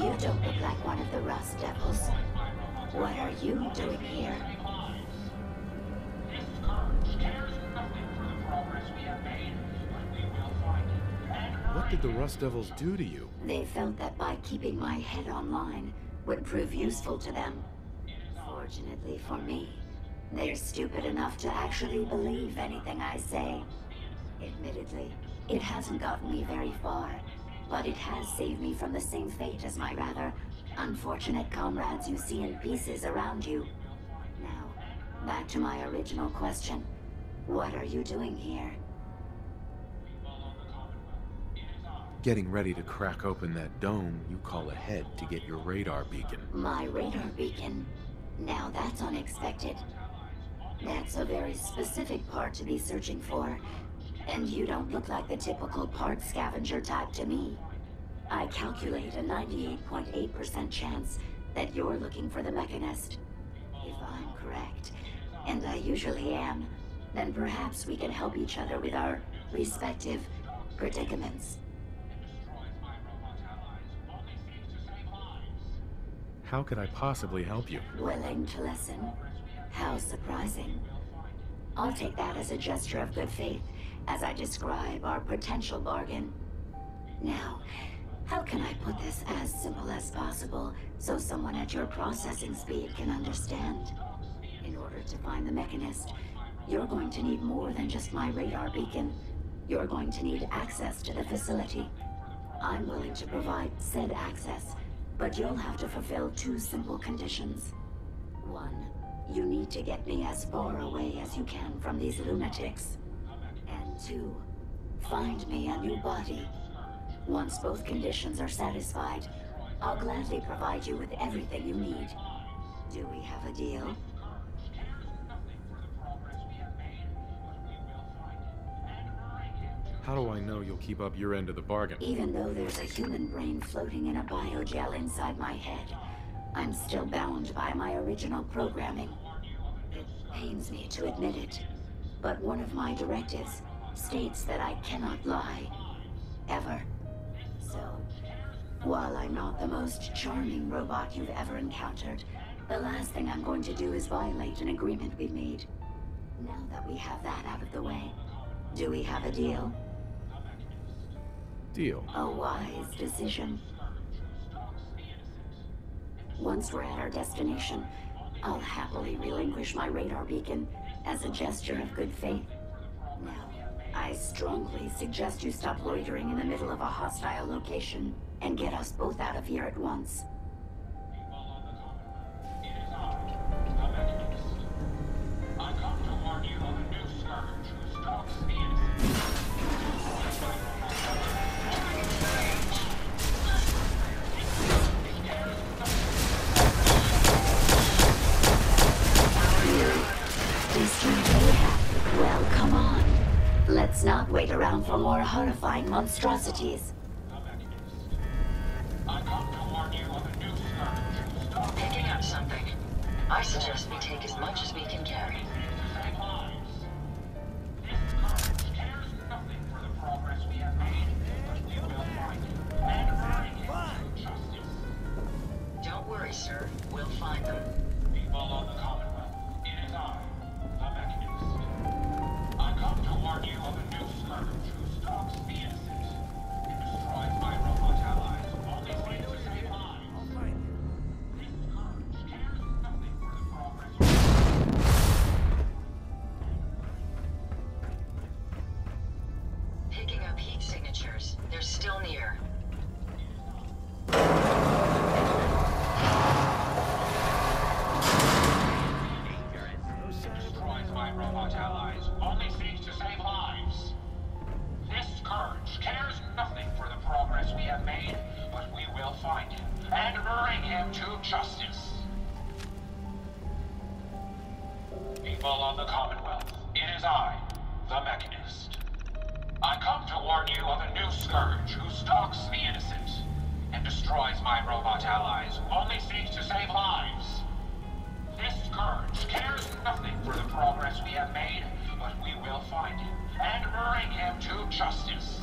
You don't look like one of the Rust Devils. What are you doing here? What did the Rust Devils do to you? They felt that by keeping my head online would prove useful to them. Fortunately for me, they're stupid enough to actually believe anything I say. Admittedly, it hasn't gotten me very far, but it has saved me from the same fate as my rather unfortunate comrades you see in pieces around you. Now, back to my original question. What are you doing here? Getting ready to crack open that dome you call a head to get your radar beacon. My radar beacon? Now that's unexpected. That's a very specific part to be searching for. And you don't look like the typical part scavenger type to me. I calculate a 98.8% chance that you're looking for the Mechanist. If I'm correct, and I usually am, then perhaps we can help each other with our respective predicaments. How could I possibly help you? Willing to listen? How surprising. I'll take that as a gesture of good faith as I describe our potential bargain. Now, how can I put this as simple as possible so someone at your processing speed can understand? In order to find the Mechanist, you're going to need more than just my radar beacon. You're going to need access to the facility. I'm willing to provide said access, but you'll have to fulfill two simple conditions. One, you need to get me as far away as you can from these lunatics. And two, find me a new body. Once both conditions are satisfied, I'll gladly provide you with everything you need. Do we have a deal? How do I know you'll keep up your end of the bargain? Even though there's a human brain floating in a biogel inside my head, I'm still bound by my original programming. It pains me to admit it, but one of my directives states that I cannot lie. Ever. So, while I'm not the most charming robot you've ever encountered, the last thing I'm going to do is violate an agreement we made. Now that we have that out of the way, do we have a deal? Deal. A wise decision. Once we're at our destination, I'll happily relinquish my radar beacon as a gesture of good faith. Now, I strongly suggest you stop loitering in the middle of a hostile location and get us both out of here at once. Well, come on. Let's not wait around for more horrifying monstrosities. I come to warn you of a new scourge. Stop picking up something. I suggest we take as much as we can carry. Save lives. This scourge cares nothing for the progress we have made, but we will find him and bring him to justice. Don't worry, sir. We'll find them. People of the Commonwealth, it is I, the Mechanist. I come to warn you of a new scourge who stalks the innocent and destroys my robot allies, only seeking to save lives. This scourge cares nothing for the progress. Picking up heat signatures. They're still near. Destroys my robot allies, only seeks to save lives. This scourge cares nothing for the progress we have made, but we will find him and bring him to justice. People of the Commonwealth, it is I, the Mechanist. I come to warn you of a new scourge who stalks the innocent and destroys my robot allies, only seeks to save lives. This scourge cares nothing for the progress we have made, but we will find him and bring him to justice.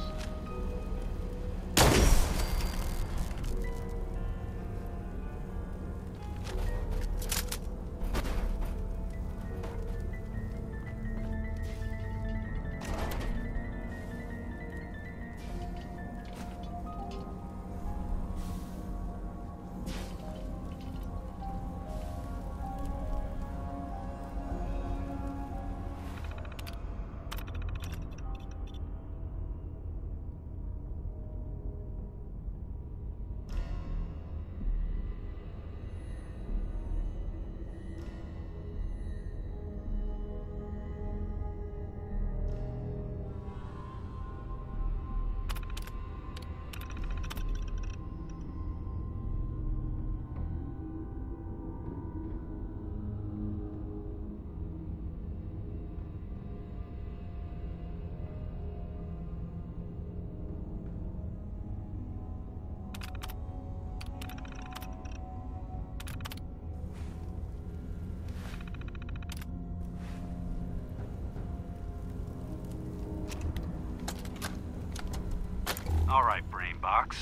Alright, Brainbox.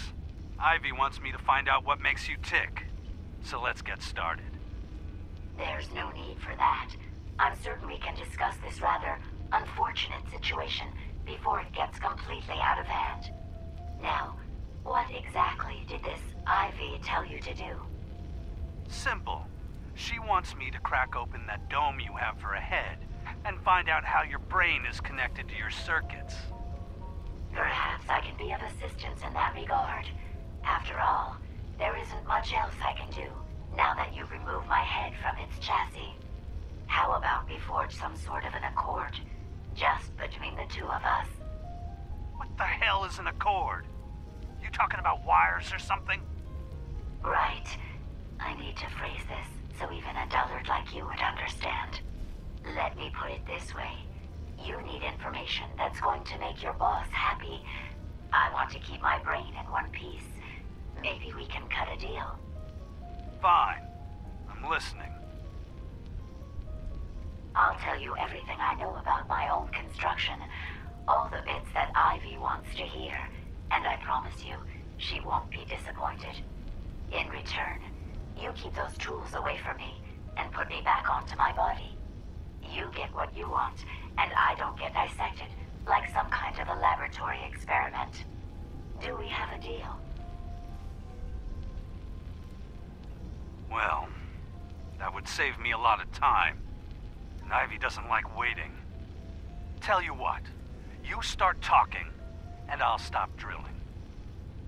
Ivy wants me to find out what makes you tick. So let's get started. There's no need for that. I'm certain we can discuss this rather unfortunate situation before it gets completely out of hand. Now, what exactly did this Ivy tell you to do? Simple. She wants me to crack open that dome you have for a head and find out how your brain is connected to your circuits. Perhaps I can be of assistance in that regard. After all, there isn't much else I can do now that you've removed my head from its chassis. How about we forge some sort of an accord, just between the two of us? What the hell is an accord? You talking about wires or something? Right. I need to phrase this so even a dullard like you would understand. Let me put it this way. You need information that's going to make your boss happy. I want to keep my brain in one piece. Maybe we can cut a deal. Fine. I'm listening. I'll tell you everything I know about my own construction. All the bits that Ivy wants to hear. And I promise you, she won't be disappointed. In return, you keep those tools away from me and put me back onto my body. You get what you want, and I don't get dissected like some kind of a laboratory experiment. Do we have a deal? Well, that would save me a lot of time. And Ivy doesn't like waiting. Tell you what, you start talking, and I'll stop drilling.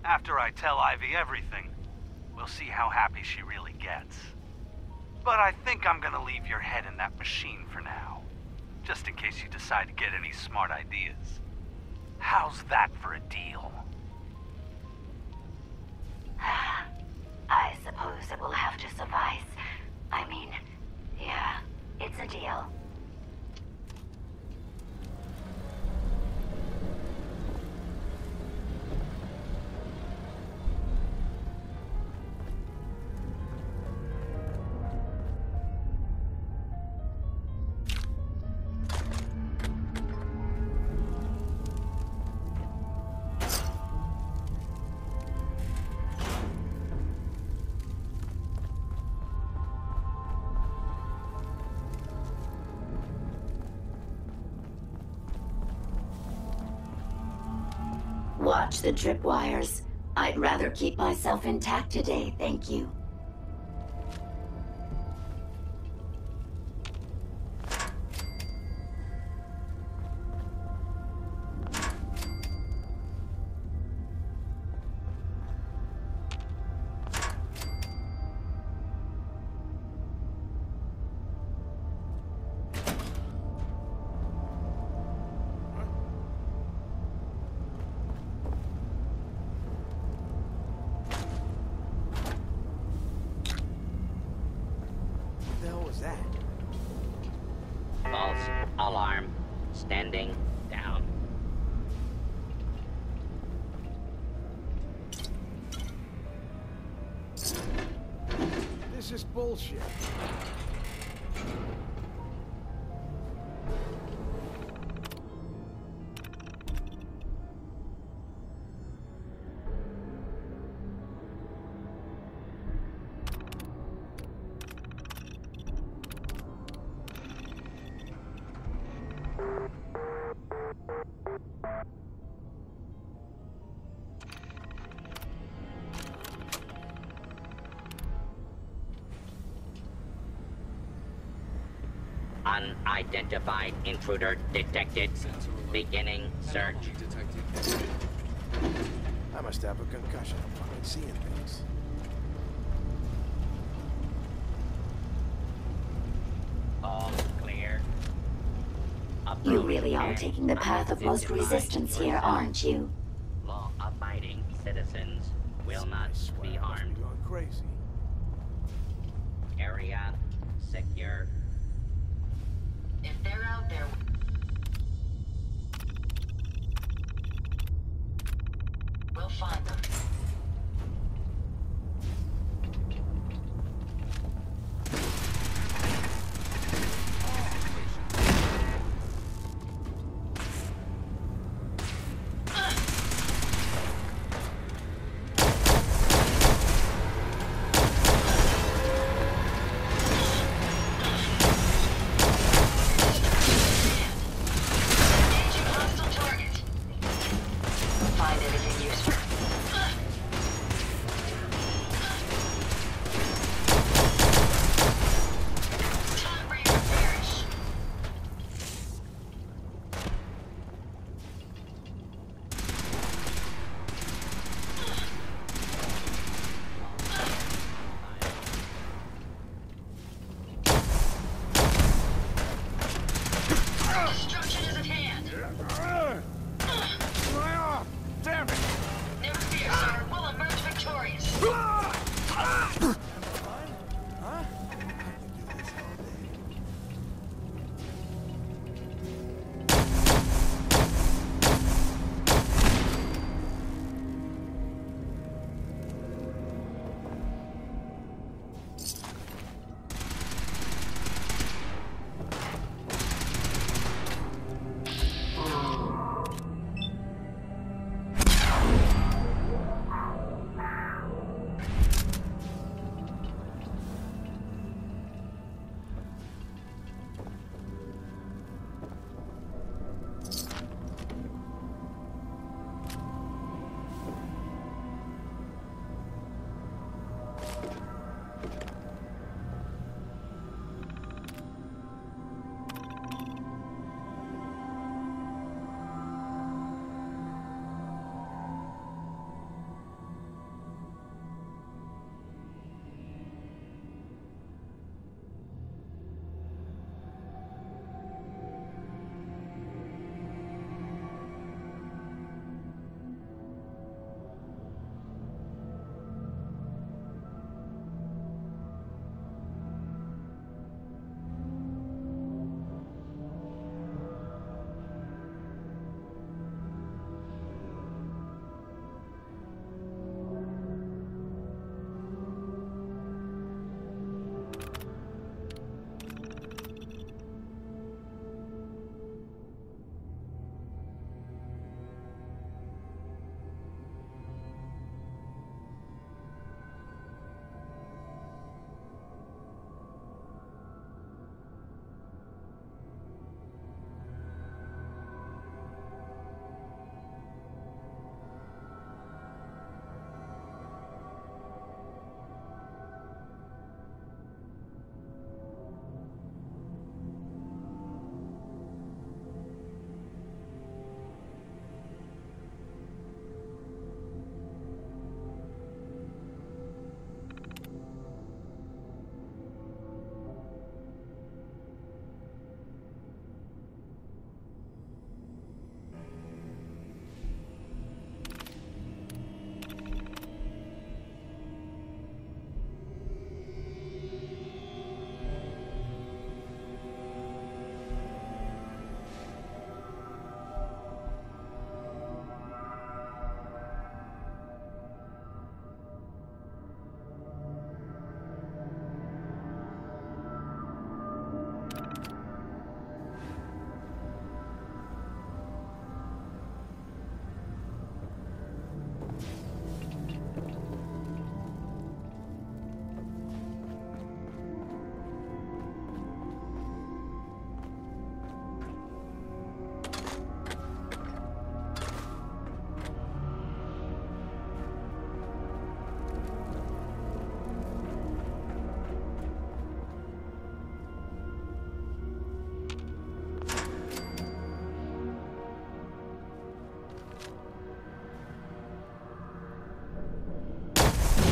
After I tell Ivy everything, we'll see how happy she really gets. But I think I'm gonna leave your head in that machine for now, just in case you decide to get any smart ideas. How's that for a deal? I suppose it will have to suffice. I mean, yeah, it's a deal. Watch the tripwires. I'd rather keep myself intact today, thank you. False alarm. Standing down. This is bullshit. Unidentified intruder detected. Beginning search. I must have a concussion. I'm fucking seeing things. All clear. You really are taking the path of most resistance here, aren't you? Law-abiding citizens will not be harmed. I'm going crazy. Area secure. If they're out there... we'll find them.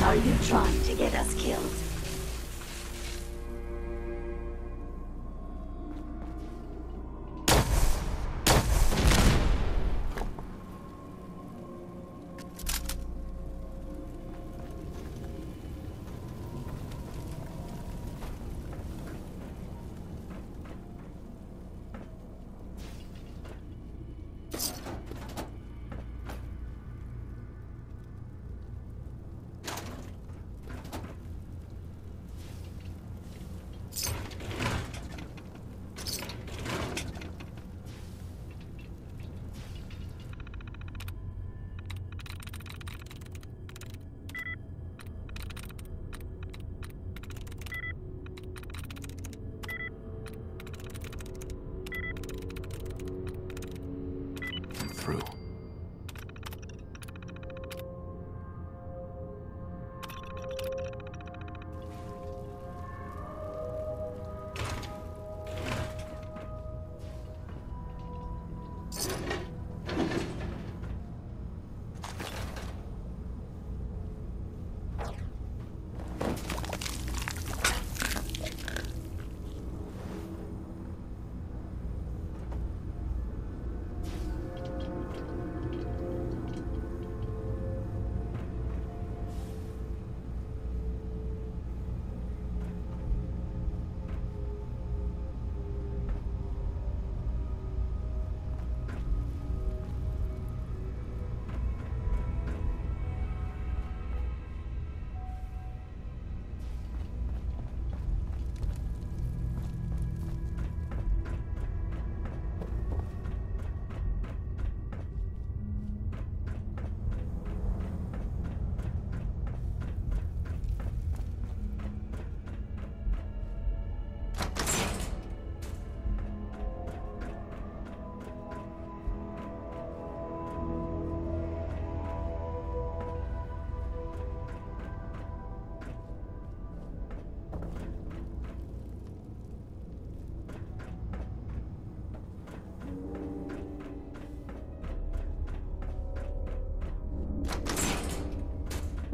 Are you trying to get us killed? Through.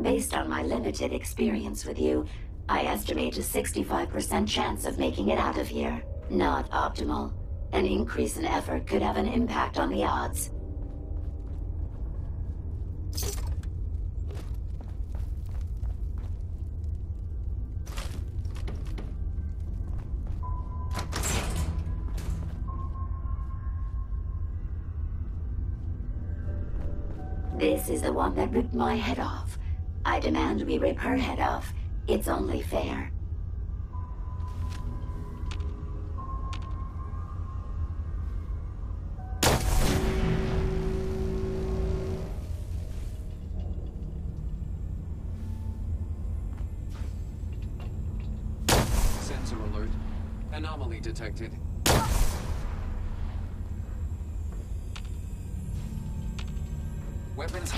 Based on my limited experience with you, I estimate a 65% chance of making it out of here. Not optimal. An increase in effort could have an impact on the odds. This is the one that ripped my head off. I demand we rip her head off. It's only fair. Sensor alert. Anomaly detected. Weapons.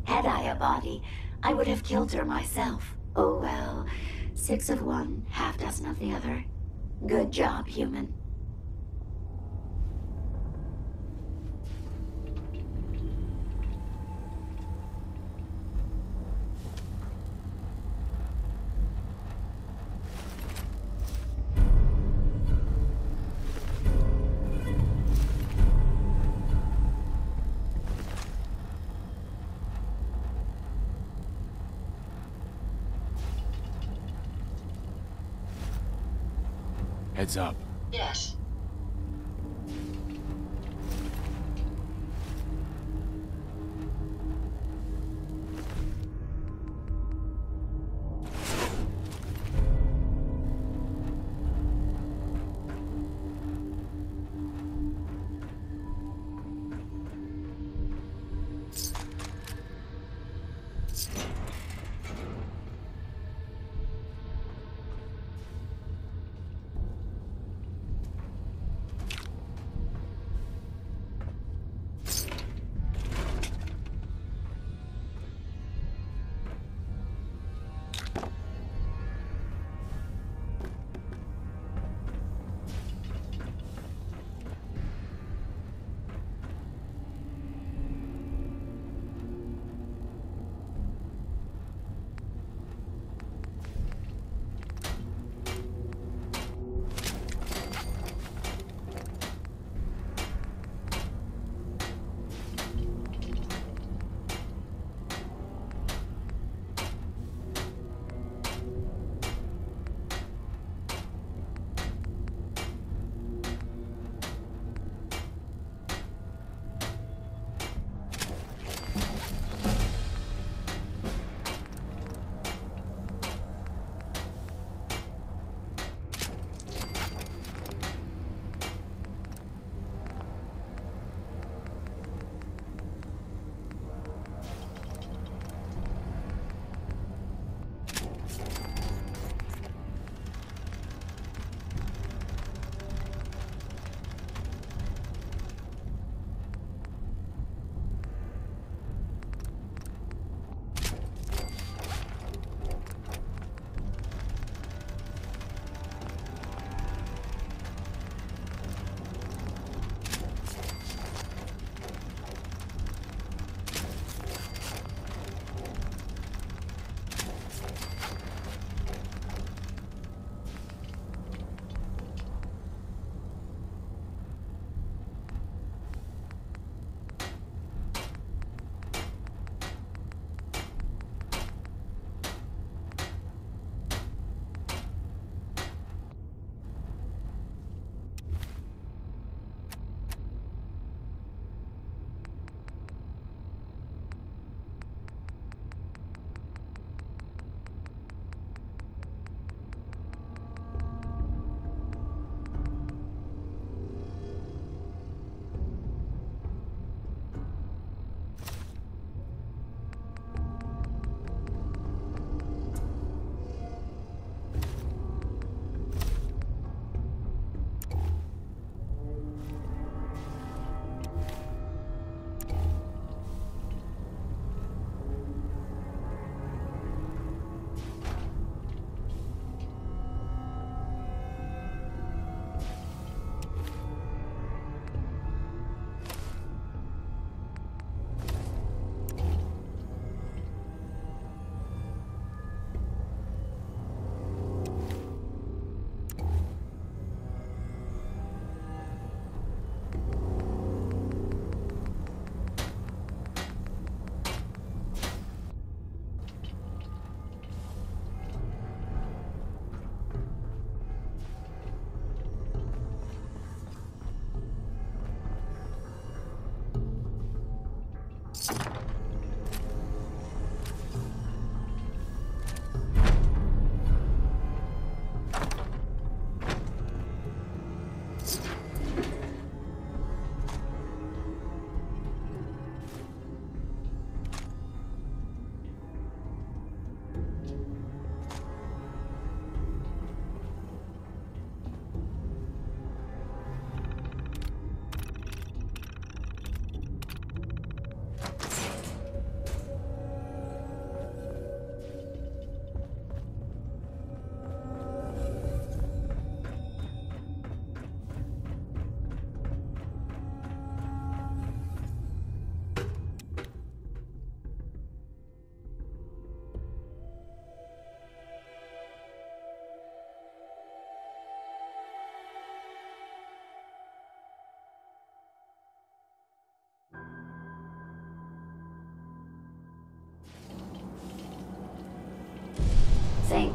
Had I a body, I would have killed her myself. Oh well, 6 of one, half dozen of the other. Good job, human. Heads up. Yes.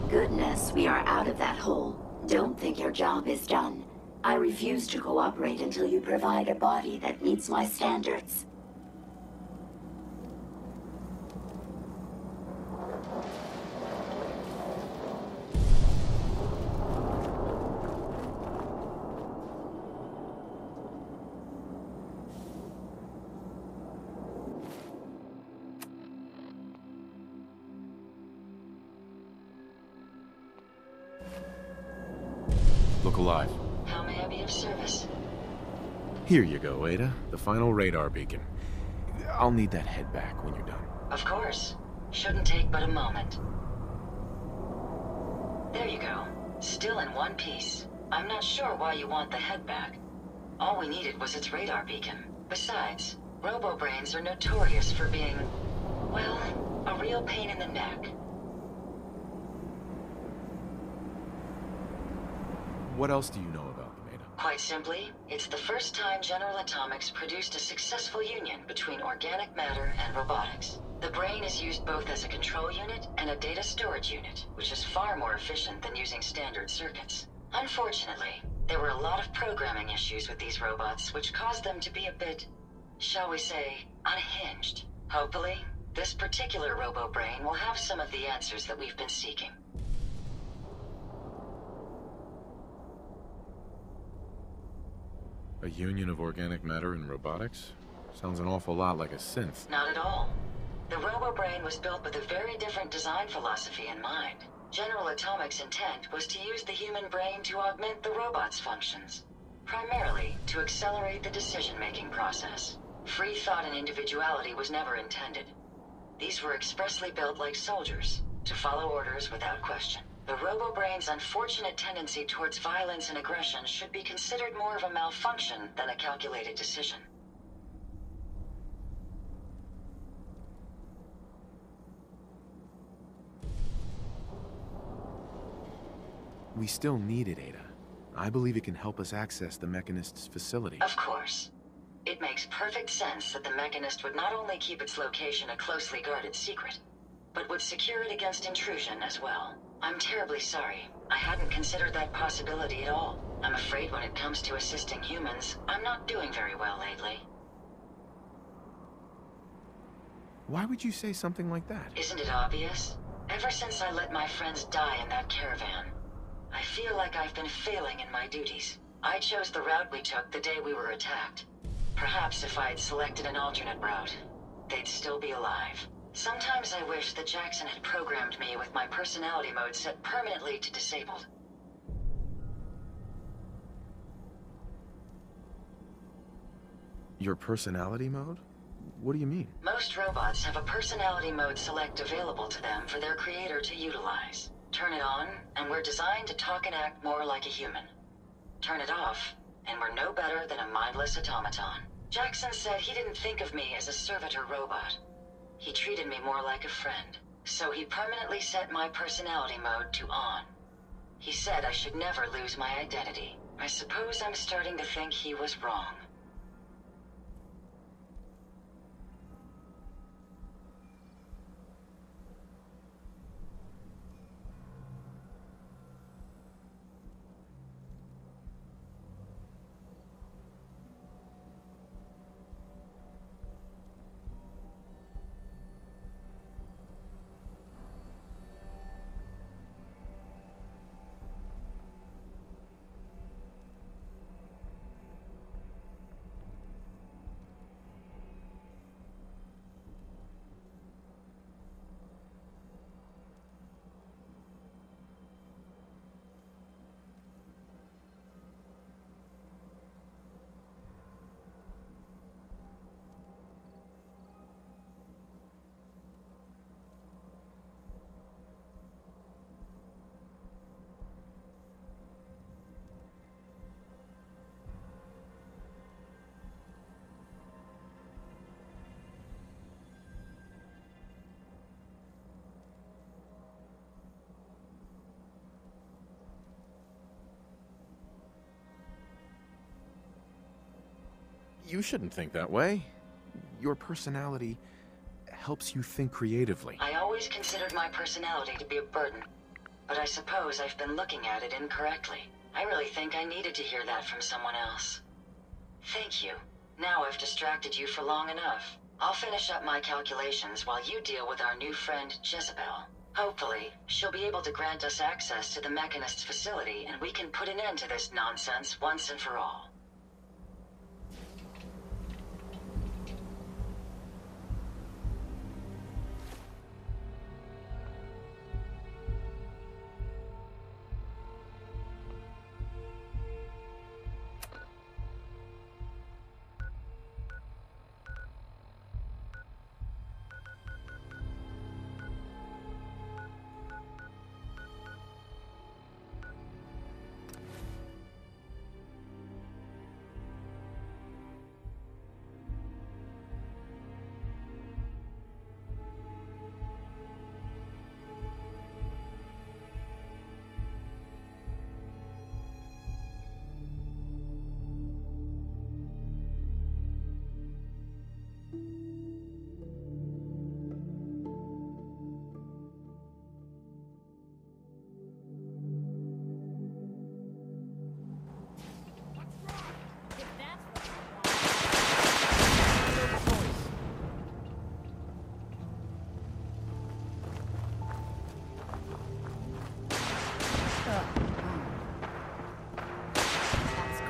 Goodness, we are out of that hole. Don't think your job is done. I refuse to cooperate until you provide a body that meets my standards. Look alive. How may I be of service? Here you go, Ada. The final radar beacon. I'll need that head back when you're done. Of course. Shouldn't take but a moment. There you go. Still in one piece. I'm not sure why you want the head back. All we needed was its radar beacon. Besides, robo-brains are notorious for being, well, a real pain in the neck. What else do you know about them, Ada? Quite simply, it's the first time General Atomics produced a successful union between organic matter and robotics. The brain is used both as a control unit and a data storage unit, which is far more efficient than using standard circuits. Unfortunately, there were a lot of programming issues with these robots, which caused them to be a bit, shall we say, unhinged. Hopefully, this particular robo-brain will have some of the answers that we've been seeking. A union of organic matter and robotics? Sounds an awful lot like a synth. Not at all. The robo-brain was built with a very different design philosophy in mind. General Atomics' intent was to use the human brain to augment the robot's functions, primarily to accelerate the decision-making process. Free thought and individuality was never intended. These were expressly built like soldiers, to follow orders without question. The robo-brain's unfortunate tendency towards violence and aggression should be considered more of a malfunction than a calculated decision. We still need it, Ada. I believe it can help us access the Mechanist's facility. Of course. It makes perfect sense that the Mechanist would not only keep its location a closely guarded secret, but would secure it against intrusion as well. I'm terribly sorry. I hadn't considered that possibility at all. I'm afraid when it comes to assisting humans, I'm not doing very well lately. Why would you say something like that? Isn't it obvious? Ever since I let my friends die in that caravan, I feel like I've been failing in my duties. I chose the route we took the day we were attacked. Perhaps if I had selected an alternate route, they'd still be alive. Sometimes I wish that Jackson had programmed me with my personality mode set permanently to disabled. Your personality mode? What do you mean? Most robots have a personality mode select available to them for their creator to utilize. Turn it on, and we're designed to talk and act more like a human. Turn it off, and we're no better than a mindless automaton. Jackson said he didn't think of me as a servitor robot. He treated me more like a friend. So he permanently set my personality mode to on. He said I should never lose my identity. I suppose I'm starting to think he was wrong. You shouldn't think that way. Your personality helps you think creatively. I always considered my personality to be a burden. but I suppose I've been looking at it incorrectly. I really think I needed to hear that from someone else. Thank you. Now I've distracted you for long enough. I'll finish up my calculations while you deal with our new friend, Jezebel. Hopefully, she'll be able to grant us access to the Mechanist's facility, and we can put an end to this nonsense once and for all.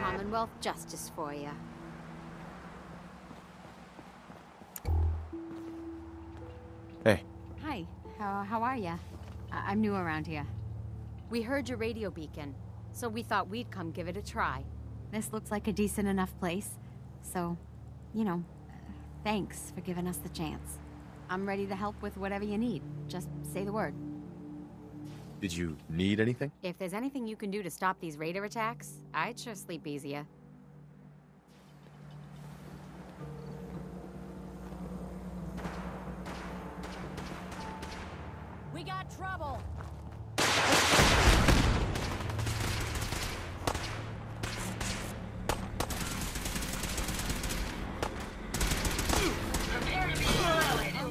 Commonwealth justice for you. Hey. Hi, how are ya? I'm new around here. We heard your radio beacon, so we thought we'd come give it a try. This looks like a decent enough place, so, you know, thanks for giving us the chance. I'm ready to help with whatever you need. Just say the word. Did you need anything? If there's anything you can do to stop these raider attacks, I'd sure sleep easier. We got trouble! Prepare to be annihilated.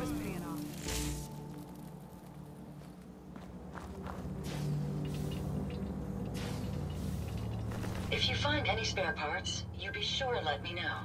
If you find any spare parts, you be sure and let me know.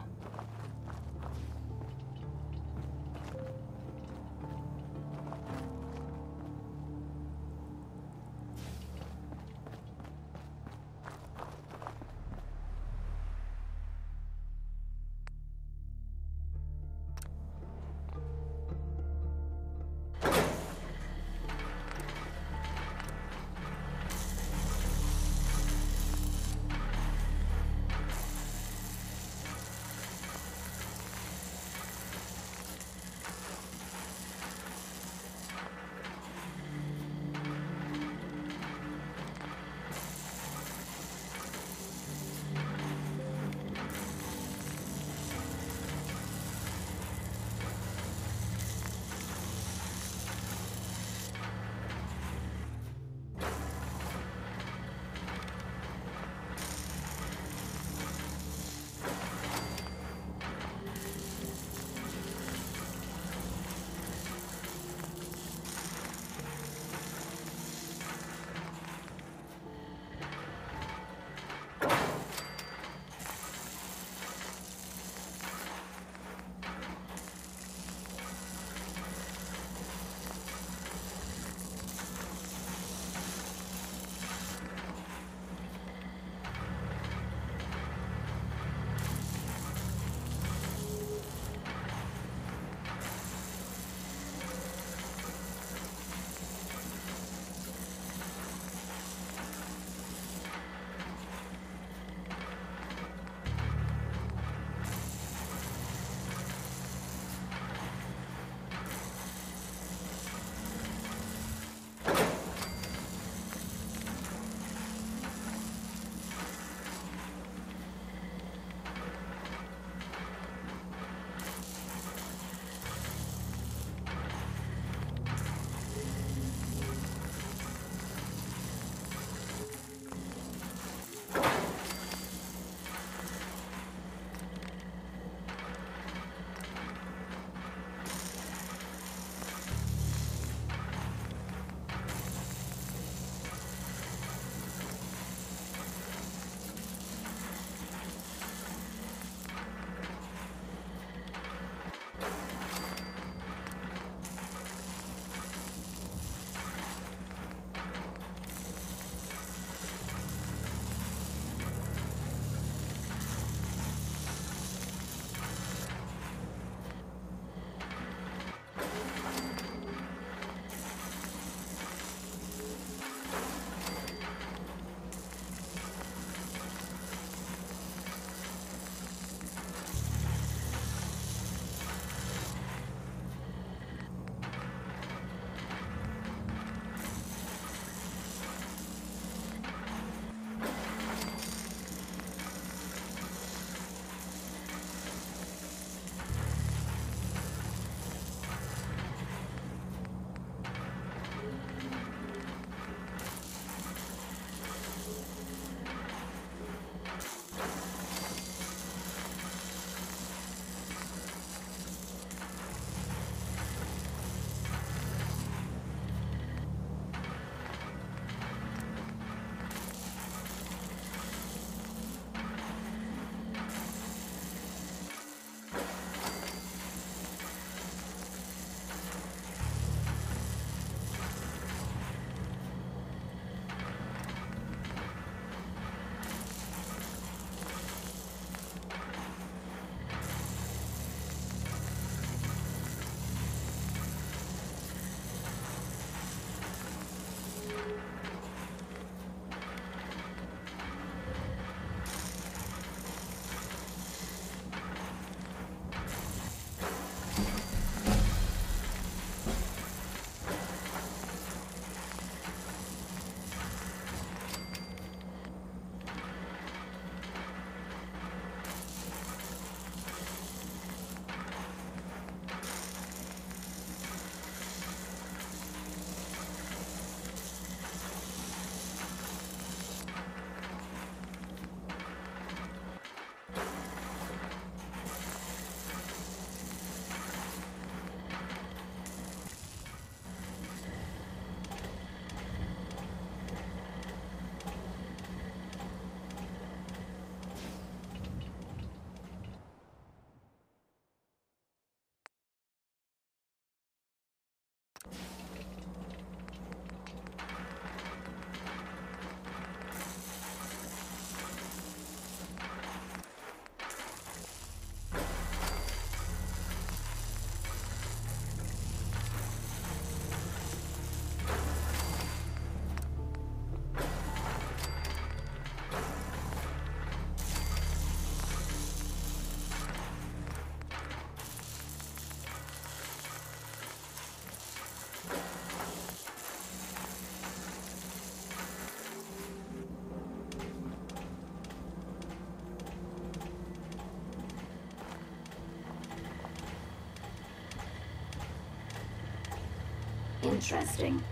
Interesting.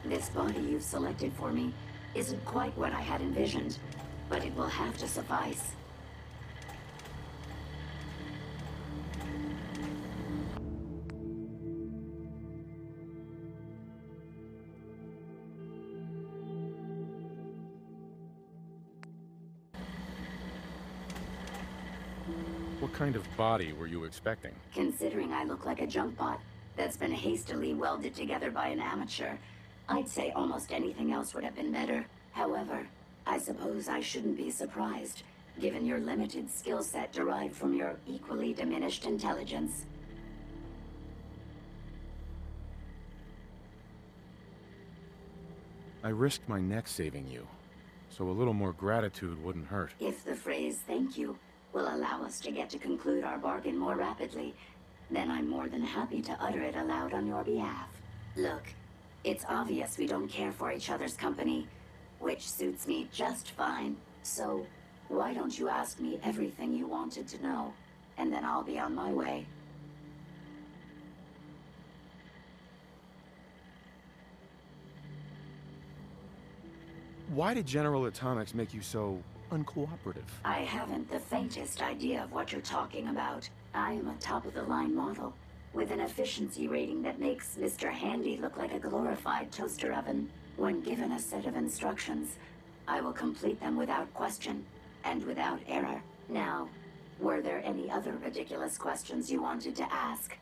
This body you've selected for me isn't quite what I had envisioned, but it will have to suffice. What kind of body were you expecting? Considering I look like a junk bot that's been hastily welded together by an amateur, I'd say almost anything else would have been better. However, I suppose I shouldn't be surprised, given your limited skill set derived from your equally diminished intelligence. I risked my neck saving you, so a little more gratitude wouldn't hurt. If the phrase "thank you" will allow us to get to conclude our bargain more rapidly, then I'm more than happy to utter it aloud on your behalf. Look, it's obvious we don't care for each other's company, which suits me just fine. So, why don't you ask me everything you wanted to know, and then I'll be on my way. Why did General Atomics make you so uncooperative? I haven't the faintest idea of what you're talking about. I am a top-of-the-line model, with an efficiency rating that makes Mr. Handy look like a glorified toaster oven. When given a set of instructions, I will complete them without question, and without error. Now, were there any other ridiculous questions you wanted to ask?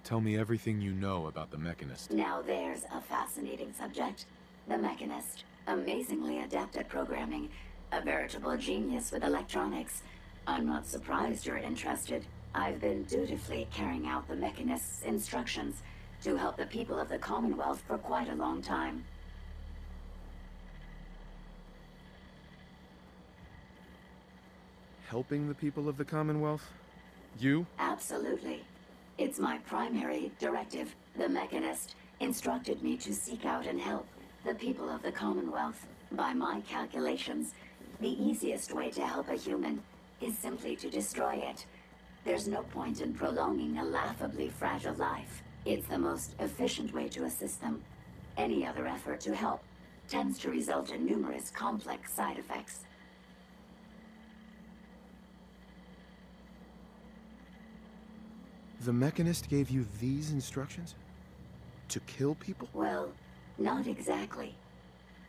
Tell me everything you know about the Mechanist. Now there's a fascinating subject. The Mechanist, amazingly adept at programming, a veritable genius with electronics. I'm not surprised you're interested. I've been dutifully carrying out the Mechanist's instructions to help the people of the Commonwealth for quite a long time. Helping the people of the Commonwealth? You? Absolutely. It's my primary directive. The Mechanist instructed me to seek out and help the people of the Commonwealth. By my calculations, the easiest way to help a human is simply to destroy it. There's no point in prolonging a laughably fragile life. It's the most efficient way to assist them. Any other effort to help tends to result in numerous complex side effects. The Mechanist gave you these instructions? To kill people? Well, not exactly.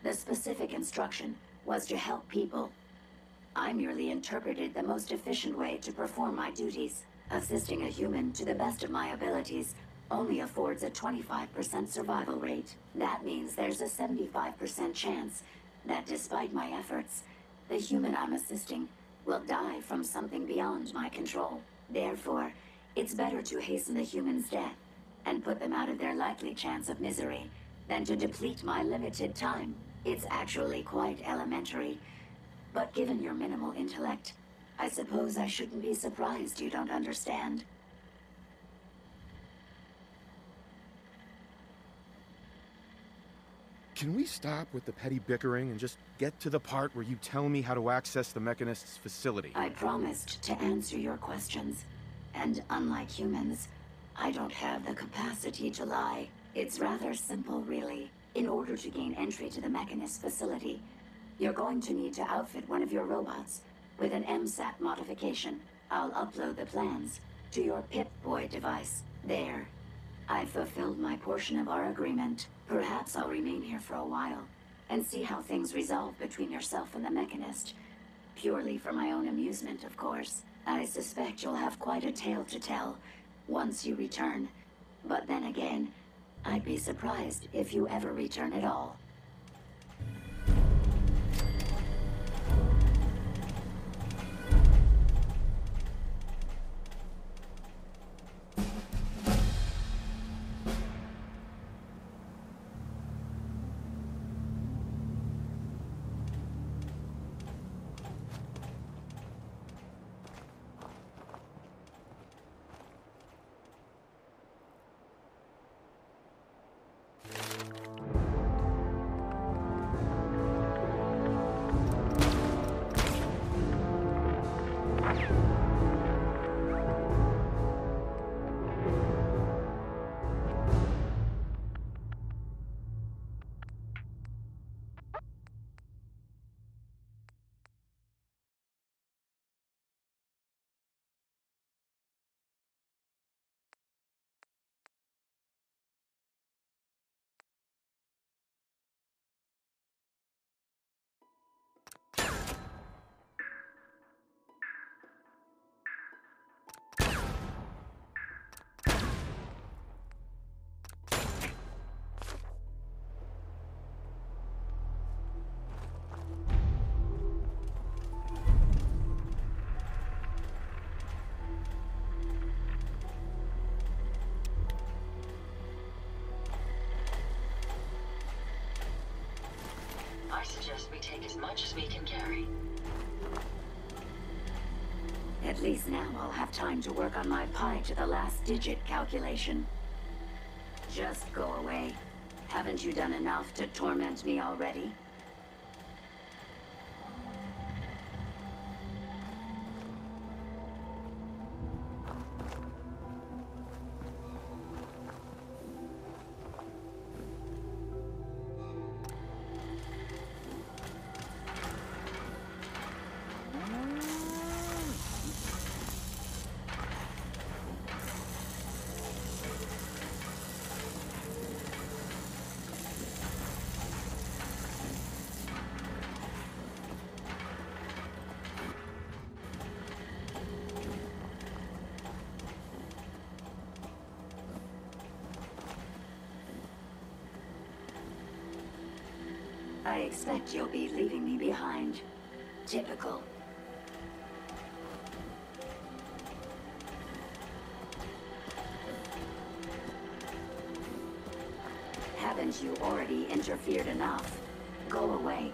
The specific instruction was to help people. I merely interpreted the most efficient way to perform my duties. Assisting a human to the best of my abilities only affords a 25% survival rate. That means there's a 75% chance that despite my efforts, the human I'm assisting will die from something beyond my control. Therefore, it's better to hasten the human's death and put them out of their likely chance of misery than to deplete my limited time. It's actually quite elementary, but given your minimal intellect, I suppose I shouldn't be surprised you don't understand. Can we stop with the petty bickering and just get to the part where you tell me how to access the Mechanist's facility? I promised to answer your questions, and unlike humans, I don't have the capacity to lie. It's rather simple, really. In order to gain entry to the Mechanist facility, you're going to need to outfit one of your robots with an MSAT modification. I'll upload the plans to your Pip-Boy device. There. I've fulfilled my portion of our agreement. Perhaps I'll remain here for a while and see how things resolve between yourself and the Mechanist. Purely for my own amusement, of course. I suspect you'll have quite a tale to tell once you return. But then again, I'd be surprised if you ever return at all. I suggest we take as much as we can carry. At least now I'll have time to work on my pi to the last digit calculation. Just go away. Haven't you done enough to torment me already? I expect you'll be leaving me behind. Typical. Haven't you already interfered enough? Go away.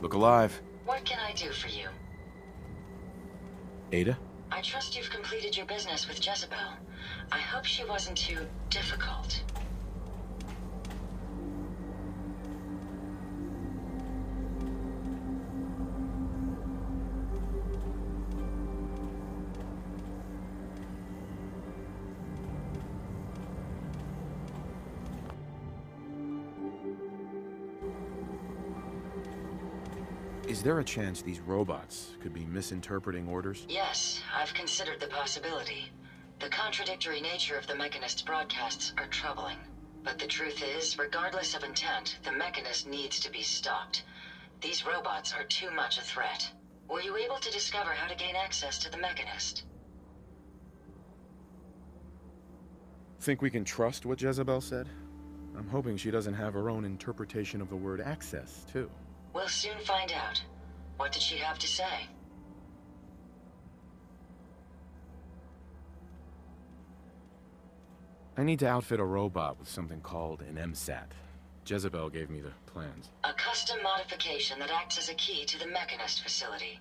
Look alive. What can I do for you? Ada? I trust you've completed your business with Jezebel. I hope she wasn't too difficult. Is there a chance these robots could be misinterpreting orders? Yes, I've considered the possibility. The contradictory nature of the Mechanist's broadcasts are troubling. But the truth is, regardless of intent, the Mechanist needs to be stopped. These robots are too much a threat. Were you able to discover how to gain access to the Mechanist? Think we can trust what Jezebel said? I'm hoping she doesn't have her own interpretation of the word access, too. We'll soon find out. What did she have to say? I need to outfit a robot with something called an MSAT. Jezebel gave me the plans. A custom modification that acts as a key to the Mechanist facility.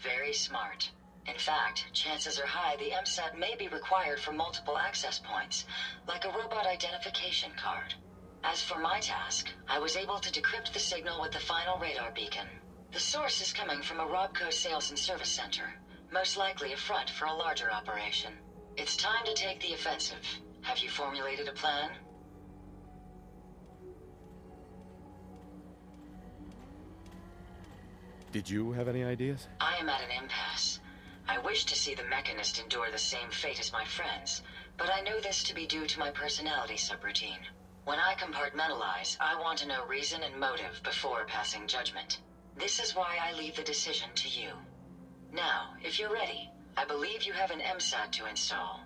Very smart. In fact, chances are high the MSAT may be required for multiple access points, like a robot identification card. As for my task, I was able to decrypt the signal with the final radar beacon. The source is coming from a Robco sales and service center, most likely a front for a larger operation. It's time to take the offensive. Have you formulated a plan? Did you have any ideas? I am at an impasse. I wish to see the Mechanist endure the same fate as my friends, but I know this to be due to my personality subroutine. When I compartmentalize, I want to know reason and motive before passing judgment. This is why I leave the decision to you. Now, if you're ready, I believe you have an MSAT to install.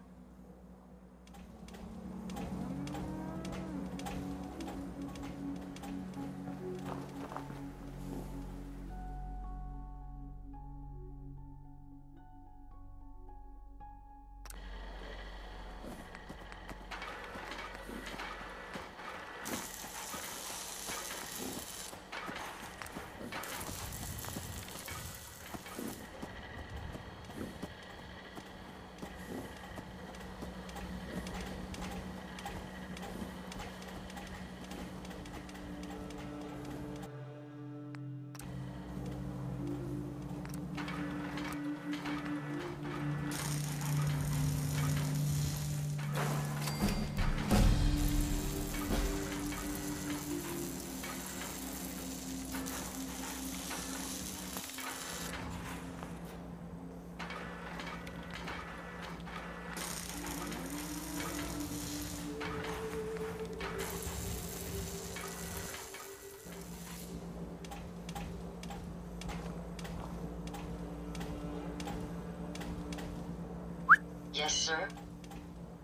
Yes, sir?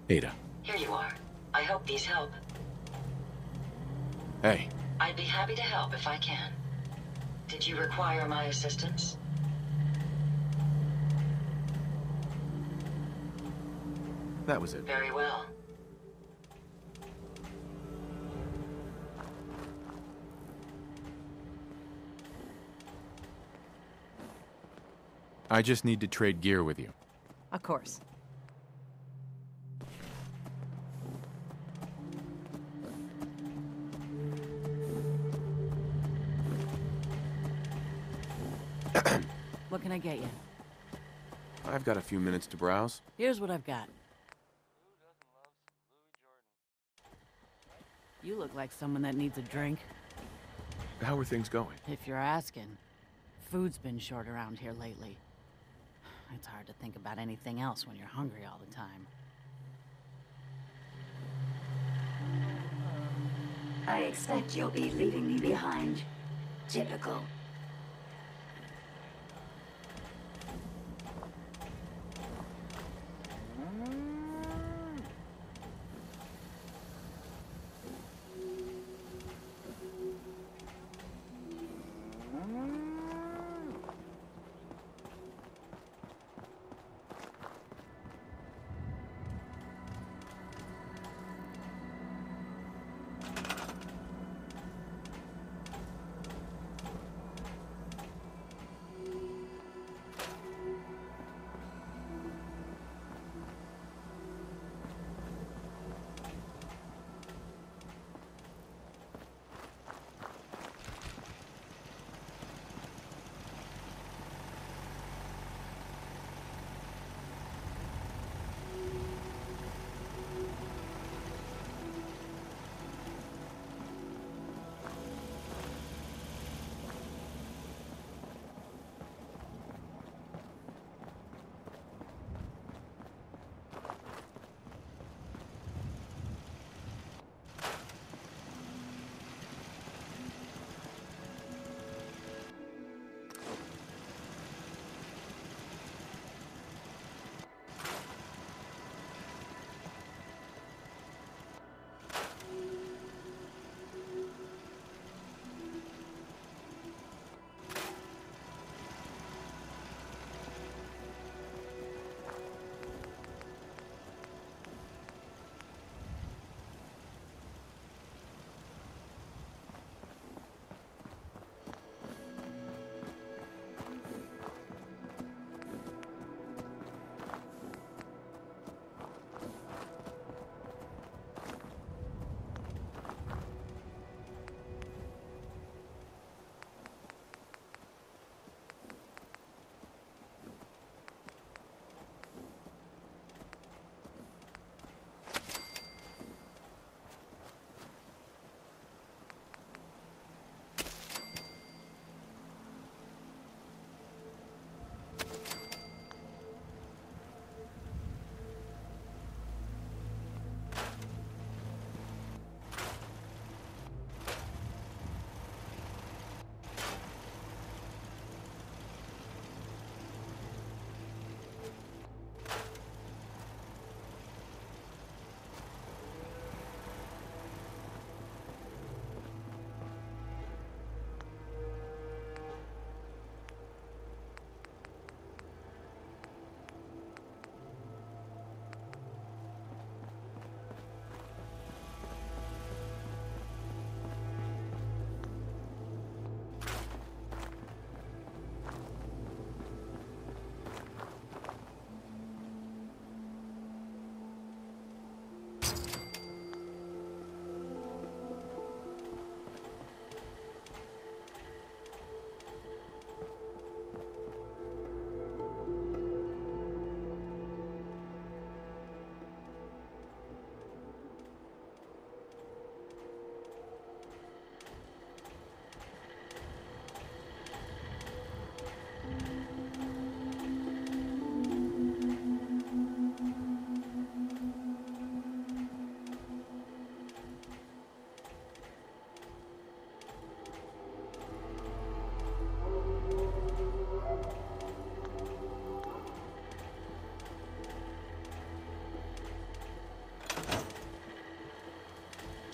Ada. Here you are. I hope these help. Hey. I'd be happy to help if I can. Did you require my assistance? That was it. Very well. I just need to trade gear with you. Of course. What can I get you? I've got a few minutes to browse. Here's what I've got. You look like someone that needs a drink. How are things going? If you're asking. Food's been short around here lately. It's hard to think about anything else when you're hungry all the time. I expect you'll be leaving me behind. Typical.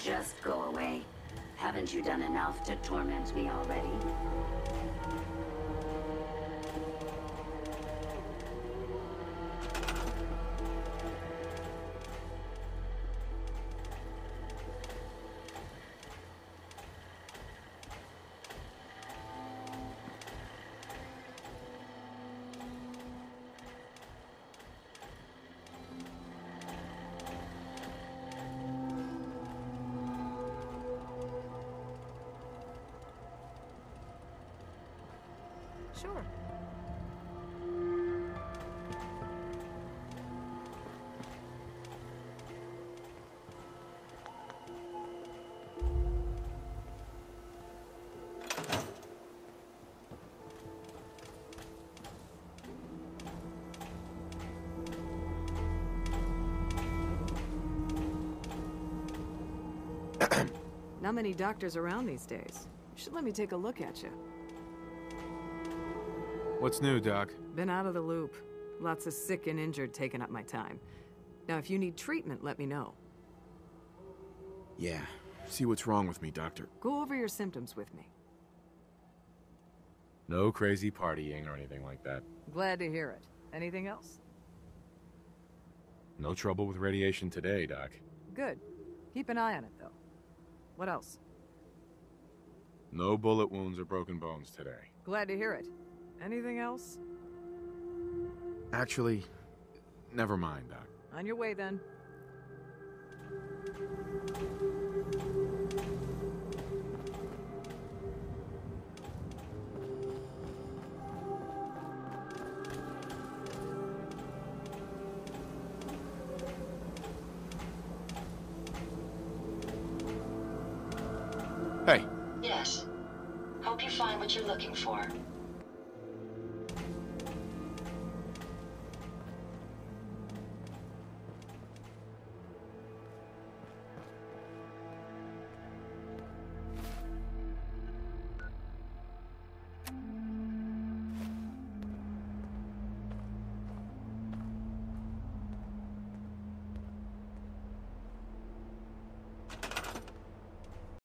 Just go away. Haven't you done enough to torment me already? Sure. Not many doctors around these days. You should let me take a look at you. What's new, Doc? Been out of the loop. Lots of sick and injured taking up my time. Now, if you need treatment, let me know. Yeah. See what's wrong with me, Doctor. Go over your symptoms with me. No crazy partying or anything like that. Glad to hear it. Anything else? No trouble with radiation today, Doc. Good. Keep an eye on it, though. What else? No bullet wounds or broken bones today. Glad to hear it. Anything else? Actually, never mind, Doc. On your way, then. Hey. Yes. Hope you find what you're looking for.